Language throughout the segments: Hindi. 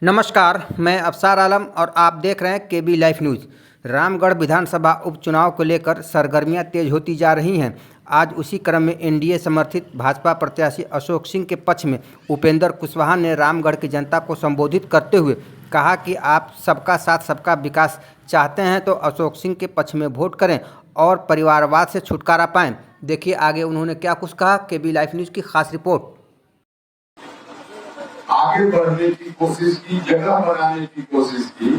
नमस्कार, मैं अफसार आलम और आप देख रहे हैं केबी लाइव न्यूज़। रामगढ़ विधानसभा उपचुनाव को लेकर सरगर्मियां तेज होती जा रही हैं। आज उसी क्रम में एनडीए समर्थित भाजपा प्रत्याशी अशोक सिंह के पक्ष में उपेंद्र कुशवाहा ने रामगढ़ की जनता को संबोधित करते हुए कहा कि आप सबका साथ सबका विकास चाहते हैं तो अशोक सिंह के पक्ष में वोट करें और परिवारवाद से छुटकारा पाएं। देखिए आगे उन्होंने क्या कुछ कहा। केबी लाइव न्यूज़ की खास रिपोर्ट। आगे बढ़ने की कोशिश की, जगह बनाने की कोशिश की,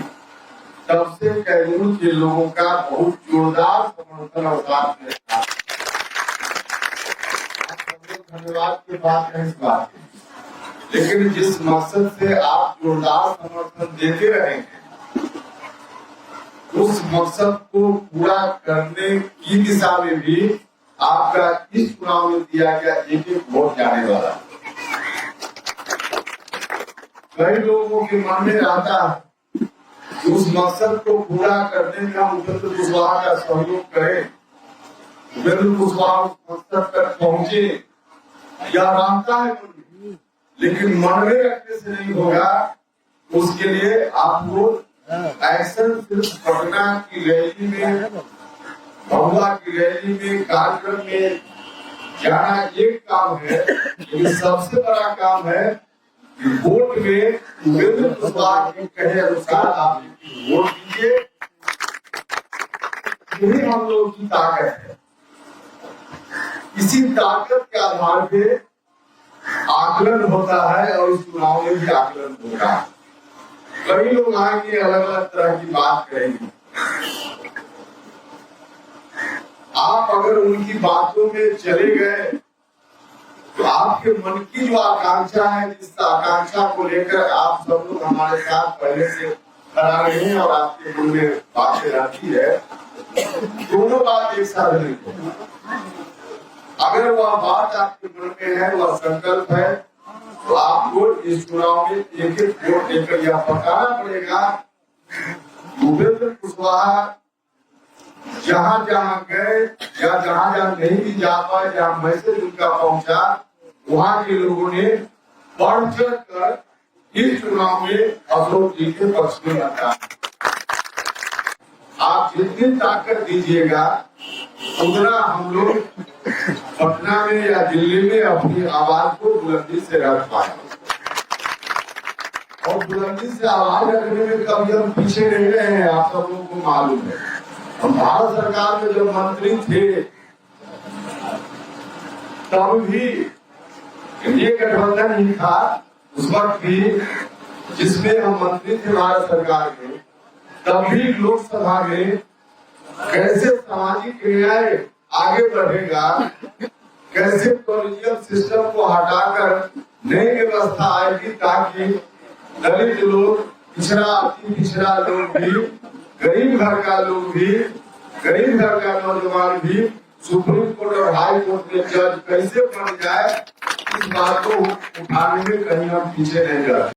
तब से कैमूर के लोगों का बहुत जोरदार समर्थन और साथ में था। धन्यवाद की बात है इस बात की, लेकिन जिस मकसद से आप जोरदार समर्थन देते रहे हैं, उस मकसद को पूरा करने की दिशा में भी आपका इस चुनाव में दिया गया एक वोट जाने वाला। कई लोगों के मन में आता है उस मकसद को पूरा करने में हम उपेंद्र कुशवाहा का सहयोग करें, उपेंद्र कुशवाहा उस मकसद तक पहुंचे, यह रास्ता है, लेकिन मन में रखने से नहीं होगा। उसके लिए आपको एक्शन सिर्फ पटना की रैली में, भभुआ की रैली में, कार्यक्रम में जाना एक काम है, लेकिन सबसे बड़ा काम है वोट में उपेंद्र कुशवाहा के कहे अनुसार आप वोट दीजिए। यही हम लोग की ताकत है। इसी ताकत के आधार पे आकलन होता है और इस चुनाव में भी आकलन होगा। कई लोग आएंगे, अलग अलग तरह की बात करेंगे। आप अगर उनकी बातों में चले गए तो आपके मन की जो आकांक्षा है, जिस आकांक्षा को लेकर आप सब लोग हमारे साथ पहले से खड़ा रहे हैं और आपके मन में बातें रहती है, दोनों बात एक साथ नहीं होगी। अगर वह बात आपके मन में है, वह संकल्प है, तो आपको इस चुनाव में एक एक वोट लेकर यह बताना पड़ेगा। उपेंद्र कुशवाहा जहाँ जहाँ गए या जहाँ जहाँ नहीं भी जा पाए, जहाँ मैसेज उनका पहुंचा, वहाँ के लोगों ने बढ़ चढ़ कर इस चुनाव में अशोक जी के पक्ष में रखा। आप जितनी ताकत दीजिएगा उतना हम लोग पटना में या दिल्ली में अपनी आवाज को बुलंदी से रख पाए। और बुलंदी से आवाज रखने में कभी हम पीछे नहीं रहे हैं, आप सब लोगों को मालूम है। हम भारत सरकार में जब मंत्री थे तब भी ये गठबंधन ही था उस वक्त भी, जिसमें हम मंत्री थे भारत सरकार में, तब भी लोकसभा में कैसे सामाजिक न्याय आगे बढ़ेगा, कैसे कॉलेजियल सिस्टम को हटाकर नई व्यवस्था आएगी ताकि दलित लोग, पिछड़ा अति पिछड़ा लोग भी, गरीब घर का लोग भी, गरीब घर का नौजवान भी सुप्रीम कोर्ट और हाई कोर्ट में जज कैसे बन जाए, इस बात को उठाने में कहीं हम पीछे नहीं जा रहे।